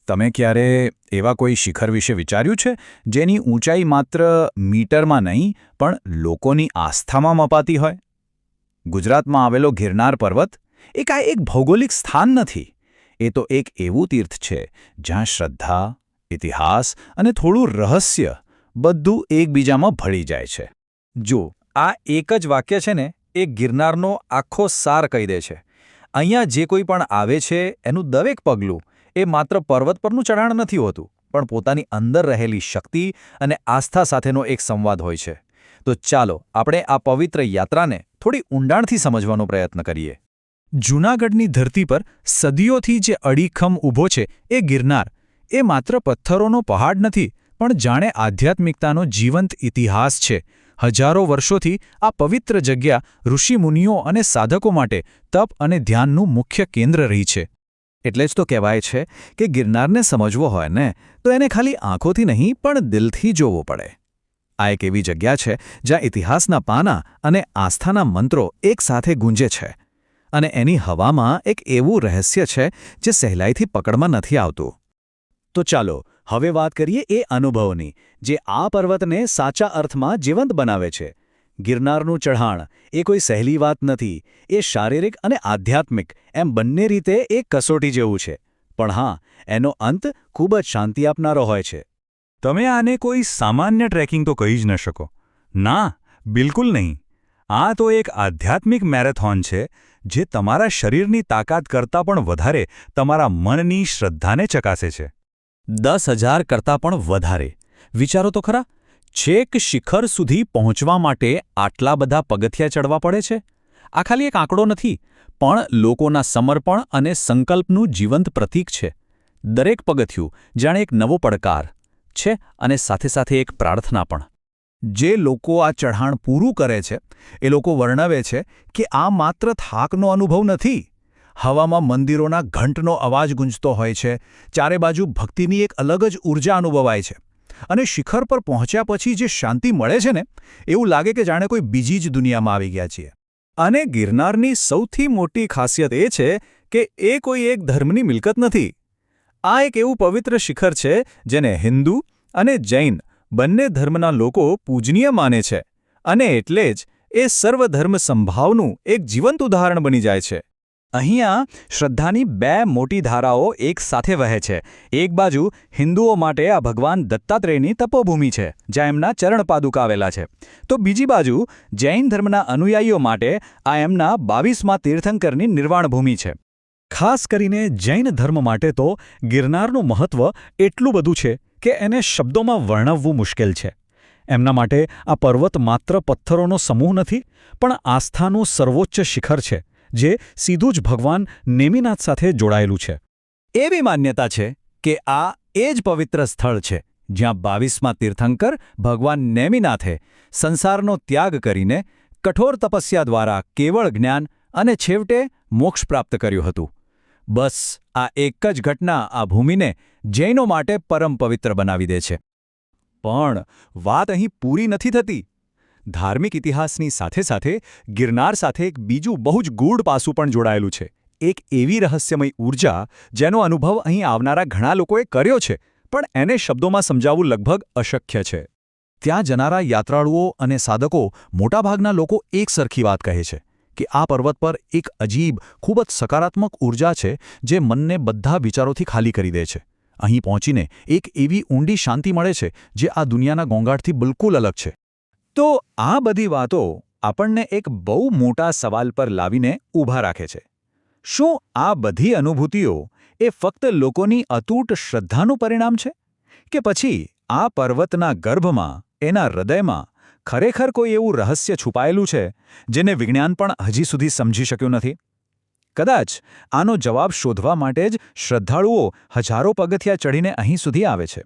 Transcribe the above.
તમે ક્યારે એવા કોઈ શિખર વિશે વિચાર્યું છે જેની ઊંચાઈ માત્ર મીટરમાં નહીં પણ લોકોની આસ્થામાં મપાતી હોય? ગુજરાતમાં આવેલો ગિરનાર પર્વત એ કાંઈ એક ભૌગોલિક સ્થાન નથી. એ તો એક એવું તીર્થ છે જ્યાં શ્રદ્ધા, ઇતિહાસ અને થોડું રહસ્ય બધું એકબીજામાં ભળી જાય છે. જો આ એક જ વાક્ય છે ને એ ગિરનારનો આખો સાર કહી દે છે. અહીંયા જે કોઈ પણ આવે છે એનું દરેક પગલું એ માત્ર પર્વત પરનું ચઢાણ નથી હોતું, પણ પોતાની અંદર રહેલી શક્તિ અને આસ્થા સાથેનો એક સંવાદ હોય છે. તો ચાલો આપણે આ પવિત્ર યાત્રાને થોડી ઊંડાણથી સમજવાનો પ્રયત્ન કરીએ. જૂનાગઢની ધરતી પર સદીઓથી જે અડીખમ ઊભો છે એ ગિરનાર એ માત્ર પથ્થરોનો પહાડ નથી, પણ જાણે આધ્યાત્મિકતાનો જીવંત ઇતિહાસ છે. હજારો વર્ષોથી આ પવિત્ર જગ્યા ઋષિમુનિઓ અને સાધકો માટે તપ અને ધ્યાનનું મુખ્ય કેન્દ્ર રહી છે. એટલે જ તો કહેવાય છે કે ગિરનારને સમજવો હોય ને તો એને ખાલી આંખોથી નહીં પણ દિલથી જોવો પડે. આ એક એવી જગ્યા છે જ્યાં ઇતિહાસના પાના અને આસ્થાના મંત્રો એકસાથે ગુંજે છે. અને એની હવામાં એક એવું રહસ્ય છે જે સહેલાઈથી પકડમાં નથી આવતું. તો ચાલો હવે વાત કરીએ એ અનુભવની જે આ પર્વતને સાચા અર્થમાં જીવંત બનાવે છે. ગિરનારનું ચઢાણ એ કોઈ સહેલી વાત નથી. એ શારીરિક અને આધ્યાત્મિક એમ બંને રીતે એક કસોટી જેવું છે. પણ હા, એનો અંત ખૂબ જ શાંતિ આપનારો હોય છે. તમે આને કોઈ સામાન્ય ટ્રેકિંગ તો કહી જ ન શકો. ના, બિલકુલ નહીં. આ તો એક આધ્યાત્મિક મેરેથોન છે જે તમારા શરીરની તાકાત કરતાં પણ વધારે તમારા મનની શ્રદ્ધાને ચકાસે છે. 10,000 કરતાં પણ વધારે. વિચારો તો ખરા, છેક શિખર સુધી પહોંચવા માટે આટલા બધા પગથિયા ચડવા પડે છે. આ ખાલી એક આંકડો નથી, પણ લોકોના સમર્પણ અને સંકલ્પનું જીવંત પ્રતીક છે. દરેક પગથિયું જાણે એક નવો પડકાર છે અને સાથે સાથે એક પ્રાર્થના પણ. જે લોકો આ ચઢાણ પૂરું કરે છે એ લોકો વર્ણવે છે કે આ માત્ર થાકનો અનુભવ નથી. હવામાં મંદિરોના ઘંટનો અવાજ ગુંજતો હોય છે, ચારે બાજુ ભક્તિની એક અલગ જ ઊર્જા અનુભવાય છે. અને શિખર પર પહોંચ્યા પછી જે શાંતિ મળે છે ને, એવું લાગે કે જાણે કોઈ બીજી જ દુનિયામાં આવી ગયા છીએ. અને ગિરનારની સૌથી મોટી ખાસિયત એ છે કે એ કોઈ એક ધર્મની મિલકત નથી. આ એક એવું પવિત્ર શિખર છે જેને હિન્દુ અને જૈન બંને ધર્મના લોકો પૂજનીય માને છે. અને એટલે જ એ સર્વધર્મ સંભાવનું એક જીવંત ઉદાહરણ બની જાય છે. અહીંયા શ્રદ્ધાની બે મોટી ધારાઓ એક સાથે વહે છે. એક બાજુ હિન્દુઓ માટે આ ભગવાન દત્તાત્રેયની તપોભૂમિ છે, જ્યાં એમના ચરણપાદુકા આવેલા છે. તો બીજી બાજુ જૈન ધર્મના અનુયાયીઓ માટે આ એમના 22મા તીર્થંકરની નિર્વાણભૂમિ છે. ખાસ કરીને જૈન ધર્મ માટે તો ગિરનારનું મહત્વ એટલું બધું છે કે એને શબ્દોમાં વર્ણવવું મુશ્કેલ છે. એમના માટે આ પર્વત માત્ર પથ્થરોનો સમૂહ નથી, પણ આસ્થાનું સર્વોચ્ચ શિખર છે જે સીધું જ ભગવાન નેમિનાથ સાથે જોડાયેલું છે. એવી માન્યતા છે કે આ એ જ પવિત્ર સ્થળ છે જ્યાં 22મા તીર્થંકર ભગવાન નેમિનાથે સંસારનો ત્યાગ કરીને કઠોર તપસ્યા દ્વારા કેવળ જ્ઞાન અને છેવટે મોક્ષ પ્રાપ્ત કર્યું હતું. બસ આ એક જ ઘટના આ ભૂમિને જૈનો માટે પરમ પવિત્ર બનાવી દે છે. પણ વાત અહીં પૂરી નથી થતી. ધાર્મિક ઇતિહાસની સાથે સાથે ગિરનાર સાથે એક બીજું બહુ જ ગૂઢ પાસું પણ જોડાયેલું છે. એક એવી રહસ્યમય ઊર્જા જેનો અનુભવ અહીં આવનારા ઘણા લોકોએ કર્યો છે, પણ એને શબ્દોમાં સમજાવવું લગભગ અશક્ય છે. ત્યાં જનારા યાત્રાળુઓ અને સાધકો મોટાભાગના લોકો એક સરખી વાત કહે છે કે આ પર્વત પર એક અજીબ, ખૂબ જ સકારાત્મક ઊર્જા છે જે મનને બધા વિચારોથી ખાલી કરી દે છે. અહીં પહોંચીને એક એવી ઊંડી શાંતિ મળે છે જે આ દુનિયાના ઘોંઘાટથી બિલકુલ અલગ છે. તો આ બધી વાતો આપણને એક બહુ મોટા સવાલ પર લાવીને ઊભા રાખે છે. શું આ બધી અનુભૂતિઓ એ ફક્ત લોકોની અતૂટ શ્રદ્ધાનું પરિણામ છે? કે પછી આ પર્વતના ગર્ભમાં, એના હૃદયમાં ખરેખર કોઈ એવું રહસ્ય છુપાયેલું છે જેને વિજ્ઞાન પણ હજી સુધી સમજી શક્યું નથી? કદાચ આનો જવાબ શોધવા માટે જ શ્રદ્ધાળુઓ હજારો પગથિયા ચડીને અહીં સુધી આવે છે.